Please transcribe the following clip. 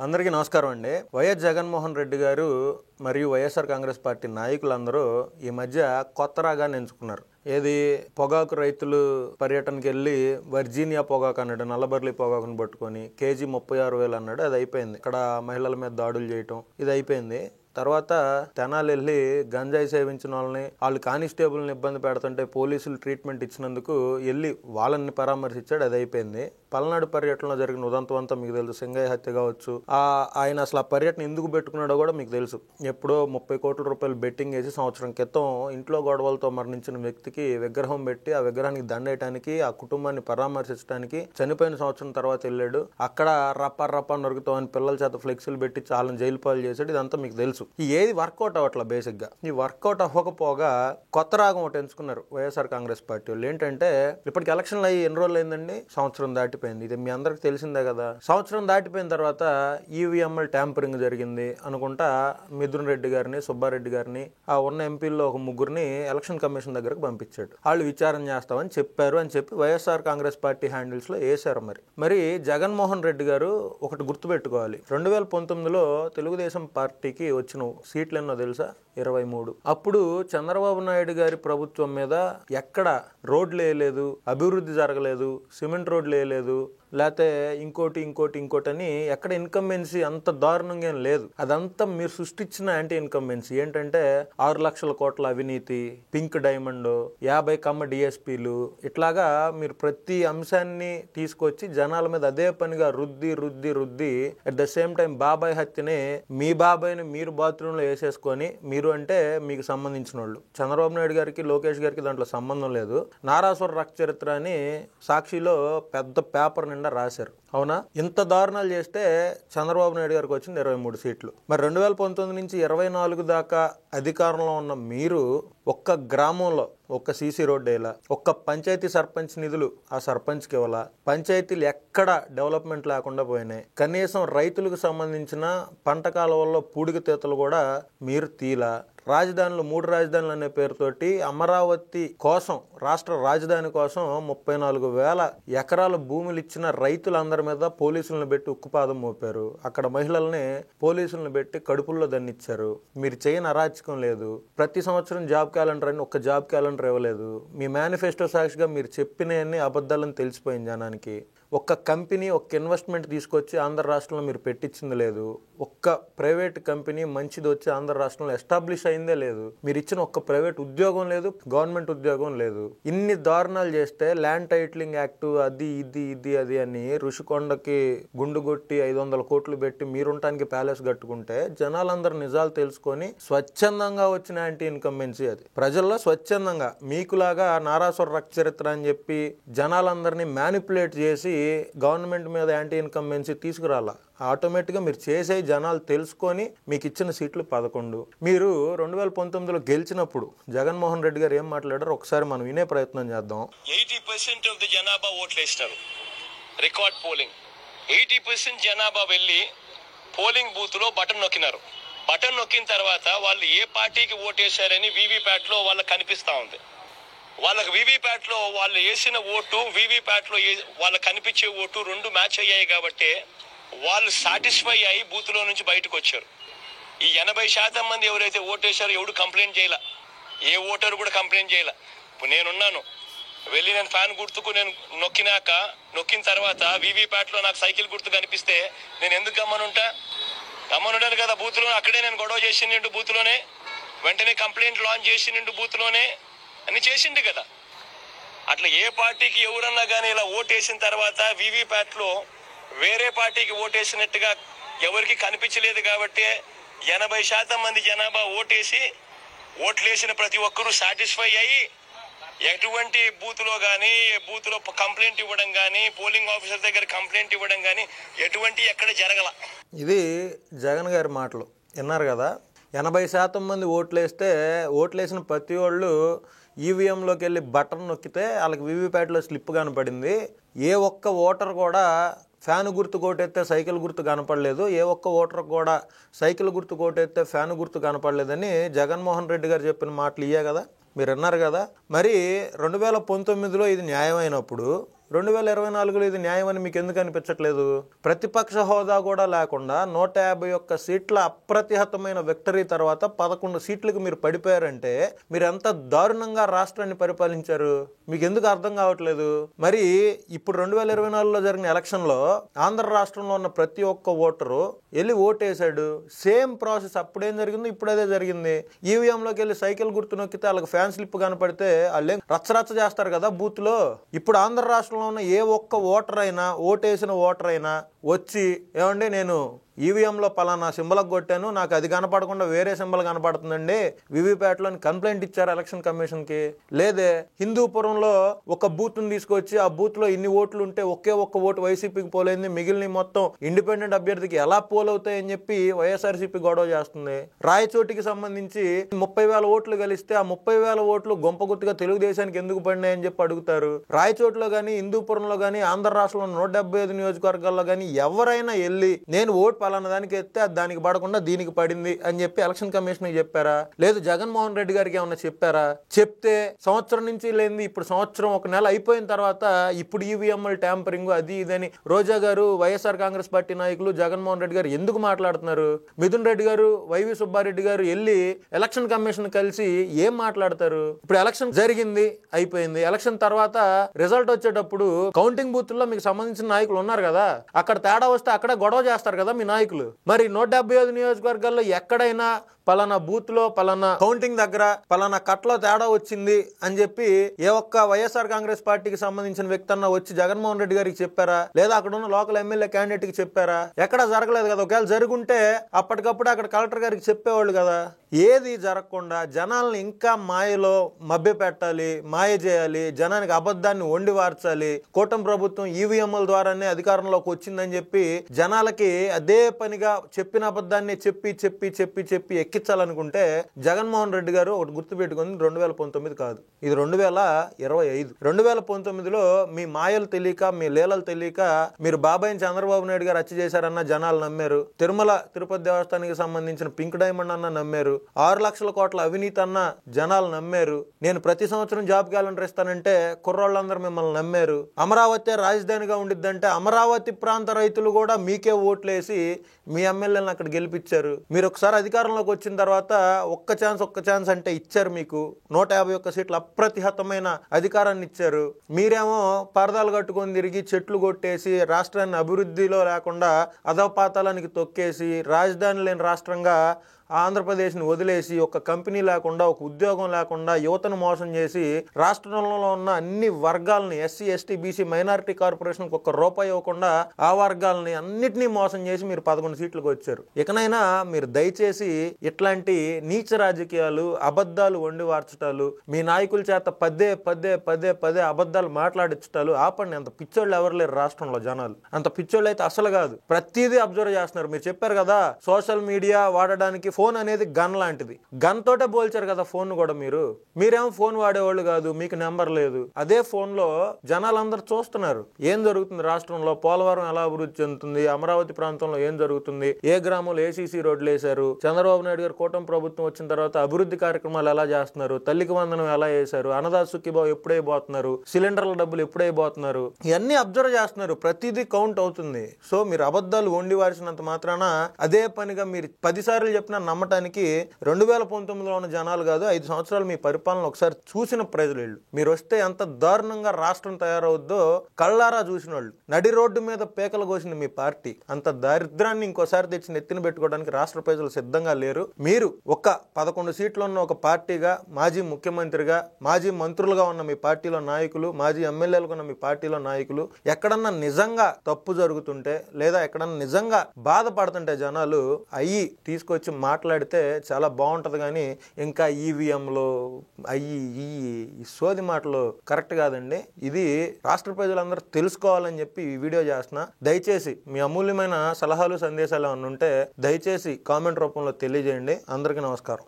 అందరికీ నమస్కారం అండి. వైఎస్ జగన్మోహన్ రెడ్డి గారు మరియు వైఎస్ఆర్ కాంగ్రెస్ పార్టీ నాయకులందరూ ఈ మధ్య కొత్త రాగాన్ని ఎంచుకున్నారు. ఏది పొగాకు రైతులు పర్యటనకి వెళ్ళి వర్జీనియా పొగాకు అన్నాడు, నల్లబర్లి పొగాకును పట్టుకొని కేజీ 36,000 అన్నాడు. అది అయిపోయింది. ఇక్కడ మహిళల మీద దాడులు చేయటం ఇది అయిపోయింది. తర్వాత తెనాలి వెళ్ళి గంజాయి సేవించిన వాళ్ళు కానిస్టేబుల్ని ఇబ్బంది పెడుతుంటే పోలీసులు ట్రీట్మెంట్ ఇచ్చినందుకు వెళ్ళి వాళ్ళని పరామర్శించాడు. అది అయిపోయింది. పల్నాడు పర్యటనలో జరిగిన ఉదంతం అంతా మీకు తెలుసు. సింగయ్య హత్య కావచ్చు. ఆయన అసలు ఆ పర్యటన ఎందుకు పెట్టుకున్నాడో కూడా మీకు తెలుసు. ఎప్పుడో 30 కోట్ల రూపాయలు బెట్టింగ్ వేసి సంవత్సరం క్రితం ఇంట్లో గొడవలతో మరణించిన వ్యక్తికి విగ్రహం పెట్టి ఆ విగ్రహానికి దండేయటానికి, ఆ కుటుంబాన్ని పరామర్శించడానికి చనిపోయిన సంవత్సరం తర్వాత వెళ్ళాడు. అక్కడ రప్ప నొరుగుతామని పిల్లల చేత ఫ్లెక్సీలు పెట్టి చాలా జైలు పాలు చేశాడు. ఇదంతా మీకు తెలుసు. ఏది వర్కౌట్ అవ్వట్లా. బేసిక్ గా ఈ వర్కౌట్ అవ్వకపోగా కొత్త రాగం ఒకటి ఎంచుకున్నారు వైఎస్ఆర్ కాంగ్రెస్ పార్టీ వాళ్ళు. ఏంటంటే ఇప్పటికి ఎలక్షన్లు అయ్యి ఎన్ని రోజులు అయిందండి? సంవత్సరం దాటిపోయింది. ఇది మీ అందరికి తెలిసిందే కదా. సంవత్సరం దాటిపోయిన తర్వాత ఈవీఎంఎల్ ట్యాంపరింగ్ జరిగింది అనుకుంటా మిథున్ రెడ్డి గారిని, సుబ్బారెడ్డి గారిని, ఆ ఉన్న ఎంపీల్లో ఒక ముగ్గురిని ఎలక్షన్ కమిషన్ దగ్గరకు పంపించాడు. వాళ్ళు విచారణ చేస్తామని చెప్పారు అని చెప్పి వైఎస్ఆర్ కాంగ్రెస్ పార్టీ హ్యాండిల్స్ లో వేశారు. మరి జగన్మోహన్ రెడ్డి గారు ఒకటి గుర్తుపెట్టుకోవాలి. 2019లో తెలుగుదేశం పార్టీకి వచ్చిన సీట్లు ఎన్నో తెలుసా? 23. అప్పుడు చంద్రబాబు నాయుడు గారి ప్రభుత్వం మీద ఎక్కడ రోడ్లు వేయలేదు, అభివృద్ధి జరగలేదు, సిమెంట్ రోడ్లు వేయలేదు, లేకపోతే ఇంకోటి అని ఎక్కడ ఇన్కంబెన్సీ అంత దారుణంగా ఏం లేదు. అదంతా మీరు సృష్టించిన యాంటీ ఇన్కంబెన్సీ. ఏంటంటే 6 లక్షల కోట్ల అవినీతి, పింక్ డైమండ్, 50 కమ్మ డిఎస్పీలు, ఇట్లాగా మీరు ప్రతి అంశాన్ని తీసుకొచ్చి జనాల మీద అదే పనిగా రుద్ది అట్ ద సేమ్ టైం బాబాయ్ హత్యని మీ బాబాయ్ని మీరు బాత్రూంలో వేసేసుకొని, మీరు అంటే మీకు సంబంధించిన వాళ్ళు, చంద్రబాబు నాయుడు గారికి, లోకేష్ గారికి దాంట్లో సంబంధం లేదు. నారాసుర రక్త చరిత్ర అని సాక్షిలో పెద్ద పేపర్ నిండా రాశారు. అవునా? ఇంత దారుణాలు చేస్తే చంద్రబాబు నాయుడు గారికి వచ్చింది 23 సీట్లు. మరి 2019 నుంచి 24 దాకా అధికారంలో ఉన్న మీరు ఒక్క గ్రామంలో ఒక్క సీసీ రోడ్డు వేయాల, ఒక్క పంచాయతీ సర్పంచ్ నిధులు ఆ సర్పంచ్కి ఇవ్వాల, పంచాయతీలు ఎక్కడ డెవలప్మెంట్ లేకుండా పోయినాయి, కనీసం రైతులకు సంబంధించిన పంట కాలువల్లో పూడిక తీతలు కూడా మీరు తీలా, రాజధానులు 3 రాజధానులు అనే పేరుతోటి అమరావతి కోసం, రాష్ట్ర రాజధాని కోసం 34,000 ఎకరాల భూములు ఇచ్చిన రైతులందరి మీద పోలీసులను పెట్టి ఉక్కుపాదం మోపారు. అక్కడ మహిళల్ని పోలీసులను పెట్టి కడుపుల్లో దన్నిచ్చారు. మీరు చేయని అరాచకం లేదు. ప్రతి సంవత్సరం జాబ్ క్యాలెండర్ అని ఒక్క జాబ్ క్యాలెండర్ ఇవ్వలేదు. మీ మేనిఫెస్టో సాక్షిగా మీరు చెప్పినవన్నీ అబద్ధాలని తెలిసిపోయింది జనానికి. ఒక్క కంపెనీ, ఒక్క ఇన్వెస్ట్మెంట్ తీసుకొచ్చి ఆంధ్ర రాష్ట్రంలో మీరు పెట్టించింది లేదు. ఒక్క ప్రైవేట్ కంపెనీ మంచిది వచ్చి ఆంధ్ర రాష్ట్రంలో ఎస్టాబ్లిష్ అయిందే లేదు. మీరు ఇచ్చిన ఒక్క ప్రైవేట్ ఉద్యోగం లేదు, గవర్నమెంట్ ఉద్యోగం లేదు. ఇన్ని దారుణాలు చేస్తే ల్యాండ్ టైటిలింగ్ యాక్ట్ అది అని ఋషికొండకి గుండు కొట్టి 500 కోట్లు పెట్టి మీరుంటానికి ప్యాలెస్ కట్టుకుంటే జనాలందరూ నిజాలు తెలుసుకొని స్వచ్ఛందంగా వచ్చిన యాంటీ ఇన్కంబెన్సీ అది. ప్రజల్లో స్వచ్ఛందంగా మీకులాగా నారాసుర రక్త చరిత్ర అని చెప్పి జనాలందరినీ మ్యానిపులేట్ చేసి గవర్నమెంట్ మీద యాంటీ ఇన్కంబెన్సీ తీసుకురాలా. ఆటోమేటిక్గా మీరు చేసే జనాలు తెలుసుకొని మీకు ఇచ్చిన సీట్లు 11. మీరు 2019లో గెలిచినప్పుడు జగన్మోహన్ రెడ్డి గారు ఏం మాట్లాడారో ఒకసారి మనం వినే ప్రయత్నం చేద్దాం. 80% ఆఫ్ ది జనాభా ఓట్లు వేసినారు. Record polling. 80% జనాభా వెళ్ళి పోలింగ్ బూత్ లో బటన్ నొక్కినారు. బటన్ నొక్కిన తర్వాత వాళ్ళు ఏ పార్టీకి ఓటేశారని వీవీప్యాట్ లో వాళ్ళకి కనిపిస్తా ఉంది. వాళ్ళకి వీవీప్యాట్ లో వాళ్ళు వేసిన ఓటు, వీవీప్యాట్ లో వాళ్ళకి కనిపించే ఓటు 2 మ్యాచ్ అయ్యాయి కాబట్టి వాళ్ళు సాటిస్ఫై అయ్యి బూత్ లో నుంచి బయటకు వచ్చారు. ఈ 80% మంది ఎవరైతే ఓటేశారో ఎవడు కంప్లైంట్ చేయాల, ఏ ఓటరు కూడా కంప్లైంట్ చేయాల. ఇప్పుడు నేనున్నాను, వెళ్ళి నేను ఫ్యాన్ గుర్తుకు నేను నొక్కిన తర్వాత వీవీప్యాట్ లో నాకు సైకిల్ గుర్తు కనిపిస్తే నేను ఎందుకు గమ్మనుంటాను కదా. బూత్ లో అక్కడే నేను గొడవ చేసిండు, బూత్ లోనే వెంటనే కంప్లైంట్ లాంచ్ చేసిండు, బూత్ లోనే అని చేసిండు కదా. అట్లా ఏ పార్టీకి ఎవరన్నా కానీ ఇలా ఓటేసిన తర్వాత వీవీప్యాట్ లో వేరే పార్టీకి ఓటేసినట్టుగా ఎవరికి కనిపించలేదు కాబట్టి 80% మంది జనాభా ఓట్లేసిన ప్రతి ఒక్కరూ సాటిస్ఫై అయ్యి ఎటువంటి బూత్లో కానీ, బూత్లో కంప్లైంట్ ఇవ్వడం కానీ, పోలింగ్ ఆఫీసర్ దగ్గర కంప్లైంట్ ఇవ్వడం కానీ ఎటువంటి ఎక్కడ జరగల. ఇది జగన్ గారి మాటలు విన్నారు కదా. 80% మంది ఓట్లేసిన ప్రతి వాళ్ళు ఈవీఎంలోకి వెళ్ళి బటన్ నొక్కితే వాళ్ళకి వీవీప్యాట్లో స్లిప్ కనపడింది. ఏ ఒక్క ఓటర్ కూడా ఫ్యాన్ గుర్తు కోటెత్తే సైకిల్ గుర్తు కనపడలేదు, ఏ ఒక్క ఓటర్ కూడా సైకిల్ గుర్తు కోటెత్తే ఫ్యాన్ గుర్తు కనపడలేదని జగన్మోహన్ రెడ్డి గారు చెప్పిన మాటలు ఇయ్యే కదా. మీరు అన్నారు కదా. మరి 2019లో ఇది న్యాయమైనప్పుడు 2024లో ఇది న్యాయం అని మీకు ఎందుకు అనిపించట్లేదు? ప్రతిపక్ష హోదా కూడా లేకుండా 151 సీట్ల అప్రతిహతమైన విక్టరీ తర్వాత 11 సీట్లకు మీరు పడిపోయారంటే మీరు ఎంత దారుణంగా రాష్ట్రాన్ని పరిపాలించారు? మీకు ఎందుకు అర్థం కావట్లేదు? మరి ఇప్పుడు 2024లో జరిగిన ఎలక్షన్లో ఆంధ్ర రాష్ట్రంలో ఉన్న ప్రతి ఒక్క ఓటరు వెళ్ళి ఓటేశాడు. సేమ్ ప్రాసెస్ అప్పుడేం జరిగిందో ఇప్పుడు అదే జరిగింది. ఈవీఎంలోకి వెళ్ళి సైకిల్ గుర్తు నొక్కితే వాళ్ళకి ఫ్యాన్ స్లిప్ కనపడితే వాళ్ళు రచ్చరచ్చ చేస్తారు కదా బూత్ లో. ఇప్పుడు ఆంధ్ర రాష్ట్రంలో ఉన్న ఏ ఒక్క ఓటర్ అయినా, ఓటేసిన ఓటర్ అయినా వచ్చి ఏమండి నేను ఈవీఎంలో పలానా సింబల్ కొట్టాను, నాకు అది కనపడకుండా వేరే సింబల్ కనపడుతుందండి వివిప్యాట్లో కంప్లైంట్ ఇచ్చారు ఎలక్షన్ కమిషన్కి? లేదే హిందూపురంలో ఒక బూత్ని తీసుకొచ్చి ఆ బూత్లో ఇన్ని ఓట్లు ఉంటే ఒకే ఒక్క ఓటు వైసీపీకి పోలేంది, మిగిలిన మొత్తం ఇండిపెండెంట్ అభ్యర్థికి ఎలా పోలవుతాయని చెప్పి వైఎస్ఆర్సీపీ గొడవ చేస్తుంది. రాయచోటికి సంబంధించి 30,000 ఓట్లు కలిస్తే ఆ 30,000 ఓట్లు గొంపగుత్తుగా తెలుగుదేశానికి ఎందుకు పడినాయని చెప్పి అడుగుతారు. రాయచోటిలో కానీ హిందూపురంలో కానీ ఆంధ్ర రాష్ట్రంలో 175 నియోజకవర్గాల్లో కానీ ఎవరైనా వెళ్ళి నేను ఓటు పలానా దానికి ఎత్తే దానికి పడకుండా దీనికి పడింది అని చెప్పి ఎలక్షన్ కమిషన్కి చెప్పారా? లేదు జగన్మోహన్ రెడ్డి గారికి ఏమన్నా చెప్పారా? చెప్తే సంవత్సరం నుంచి లేని ఇప్పుడు సంవత్సరం 1 నెల అయిపోయిన తర్వాత ఇప్పుడు ఈవీఎంఎల్ ట్యాంపరింగ్ అది ఇదని రోజా గారు, వైఎస్ఆర్ కాంగ్రెస్ పార్టీ నాయకులు, జగన్మోహన్ రెడ్డి గారు ఎందుకు మాట్లాడుతున్నారు? మిథున్ రెడ్డి గారు, వైవి సుబ్బారెడ్డి గారు వెళ్ళి ఎలక్షన్ కమిషన్ కలిసి ఏం మాట్లాడతారు? ఇప్పుడు ఎలక్షన్ జరిగింది, అయిపోయింది. ఎలక్షన్ తర్వాత రిజల్ట్ వచ్చేటప్పుడు కౌంటింగ్ బూత్ లో మీకు సంబంధించిన నాయకులు ఉన్నారు కదా, అక్కడ తేడా వస్తే అక్కడే గొడవ చేస్తారు కదా మీ నాయకులు. మరి 175 నియోజకవర్గాల్లో ఎక్కడైనా పలానా బూత్ లో పలానా కౌంటింగ్ దగ్గర పలానా కట్లో తేడా వచ్చింది అని చెప్పి ఏ ఒక్క వైఎస్ఆర్ కాంగ్రెస్ పార్టీకి సంబంధించిన వ్యక్తి అన్న వచ్చి జగన్మోహన్ రెడ్డి గారికి చెప్పారా? లేదా అక్కడ ఉన్న లోకల్ ఎమ్మెల్యే క్యాండిడేట్ కి చెప్పారా? ఎక్కడా జరగలేదు కదా. ఒకవేళ జరుగుంటే అప్పటికప్పుడు అక్కడ కలెక్టర్ గారికి చెప్పేవాళ్ళు కదా. ఏది జరగకుండా జనాలను ఇంకా మాయలో మభ్య పెట్టాలి, మాయ చేయాలి, జనానికి అబద్ధాన్ని వండి వార్చాలి. కూటమి ప్రభుత్వం ఈవీఎంల ద్వారానే అధికారంలోకి వచ్చిందని చెప్పి జనాలకి అదే పనిగా చెప్పిన అబద్ధాన్ని చెప్పి చెప్పి చెప్పి చెప్పి ఎక్కించాలనుకుంటే జగన్మోహన్ రెడ్డి గారు ఒకటి గుర్తుపెట్టుకుంది, 2019 కాదు, ఇది 2025. 2019లో మీ మాయలు తెలియక, మీ లీలలు తెలియక మీరు బాబాయిని చంద్రబాబు నాయుడు గారు హత్య చేశారన్న జనాలు నమ్మారు. తిరుమల తిరుపతి దేవస్థానానికి సంబంధించిన పింక్ డైమండ్ అన్న నమ్మారు. 6 లక్షల కోట్ల అవినీతి అన్న జనాలు నమ్మారు. నేను ప్రతి సంవత్సరం జాబ్ క్యాలెండర్ ఇస్తానంటే కుర్రోళ్ళందరూ మిమ్మల్ని నమ్మారు. అమరావతి రాజధానిగా ఉండిద్దంటే అమరావతి ప్రాంత రైతులు కూడా మీకే ఓట్లేసి మీ ఎమ్మెల్యేలను అక్కడ గెలిపించారు. మీరు ఒకసారి అధికారంలోకి వచ్చిన తర్వాత ఒక్క ఛాన్స్ అంటే ఇచ్చారు. మీకు 151 సీట్ల అప్రతిహతమైన అధికారాన్ని ఇచ్చారు. మీరేమో పరదాలు కట్టుకొని తిరిగి చెట్లు కొట్టేసి రాష్ట్రాన్ని అభివృద్ధిలో లేకుండా అధపాతాలానికి తొక్కేసి రాజధాని లేని రాష్ట్రంగా ఆంధ్రప్రదేశ్ని వదిలేసి ఒక కంపెనీ లేకుండా, ఒక ఉద్యోగం లేకుండా యువతను మోసం చేసి రాష్ట్రంలో ఉన్న అన్ని వర్గాలని ఎస్సీ, ఎస్టీ, బీసీ, మైనారిటీ కార్పొరేషన్కి ఒక్క రూపాయి ఇవ్వకుండా ఆ వర్గాలని అన్నిటినీ మోసం చేసి మీరు 11 సీట్లకు వచ్చారు. ఇకనైనా మీరు దయచేసి ఇట్లాంటి నీచ రాజకీయాలు, అబద్ధాలు వండి వార్చటాలు, మీ నాయకుల చేత పదే పదే పదే పదే అబద్ధాలు మాట్లాడించటాలు ఆపండి. అంత పిచ్చోళ్ళు ఎవరు లేరు రాష్ట్రంలో. జనాలు అంత పిచ్చోళ్ళు అయితే అసలు కాదు. ప్రతిదీ అబ్జర్వ్ చేస్తున్నారు. మీరు చెప్పారు కదా సోషల్ మీడియా వాడడానికి ఫోన్ అనేది గన్ లాంటిది. గన్ తోటే పోల్చారు కదా ఫోన్ కూడా. మీరేమో ఫోన్ వాడేవాళ్ళు కాదు, మీకు నెంబర్ లేదు. అదే ఫోన్ లో జనాలందరూ చూస్తున్నారు ఏం జరుగుతుంది రాష్ట్రంలో. పోలవరం ఎలా అభివృద్ధి చెందుతుంది, అమరావతి ప్రాంతంలో ఏం జరుగుతుంది, ఏ గ్రామంలో ఏసీసీ రోడ్లు వేశారు, చంద్రబాబు నాయుడు గారు కూటమి ప్రభుత్వం వచ్చిన తర్వాత అభివృద్ధి కార్యక్రమాలు ఎలా చేస్తున్నారు, తల్లికి వందనం ఎలా వేశారు, అన్నదాత సుఖీభావ ఎప్పుడైపోతున్నారు, సిలిండర్ల డబ్బులు ఎప్పుడైపోతున్నారు, ఇవన్నీ అబ్జర్వ్ చేస్తున్నారు. ప్రతిదీ కౌంట్ అవుతుంది. సో మీరు అబద్ధాలు వండి వారిసినంత మాత్రాన అదే పనిగా మీరు 10 సార్లు చెప్పిన నమ్మటానికి 2019లో ఉన్న జనాలు కాదు, 5 సంవత్సరాలు మీ పరిపాలన ఒకసారి చూసిన ప్రజలు వీళ్ళు. మీరు వస్తే ఎంత దారుణంగా రాష్ట్రం తయారవుద్దో కళ్ళారా చూసిన వాళ్ళు. నడి రోడ్డు మీద పేకలు కోసింది మీ పార్టీ. అంత దారిద్రాన్ని ఇంకోసారి తెచ్చి నెత్తిన పెట్టుకోవడానికి రాష్ట్ర ప్రజలు సిద్ధంగా లేరు. మీరు ఒక 11 సీట్లు ఉన్న ఒక పార్టీగా, మాజీ ముఖ్యమంత్రిగా, మాజీ మంత్రులుగా ఉన్న మీ పార్టీలో నాయకులు, మాజీ ఎమ్మెల్యేలుగా ఉన్న మీ పార్టీలో నాయకులు ఎక్కడన్నా నిజంగా తప్పు జరుగుతుంటే లేదా ఎక్కడన్నా నిజంగా బాధపడుతుంటే జనాలు అయ్యి తీసుకొచ్చి మాట్లాడితే చాలా బాగుంటది. కానీ ఇంకా ఈవీఎంలో ఈ సోది మాటలు కరెక్ట్ కాదండి. ఇది రాష్ట్ర ప్రజలందరూ తెలుసుకోవాలని చెప్పి ఈ వీడియో చేస్తున్నా. దయచేసి మీ అమూల్యమైన సలహాలు, సందేశాలు ఏమన్నా ఉంటే దయచేసి కామెంట్ రూపంలో తెలియజేయండి. అందరికీ నమస్కారం.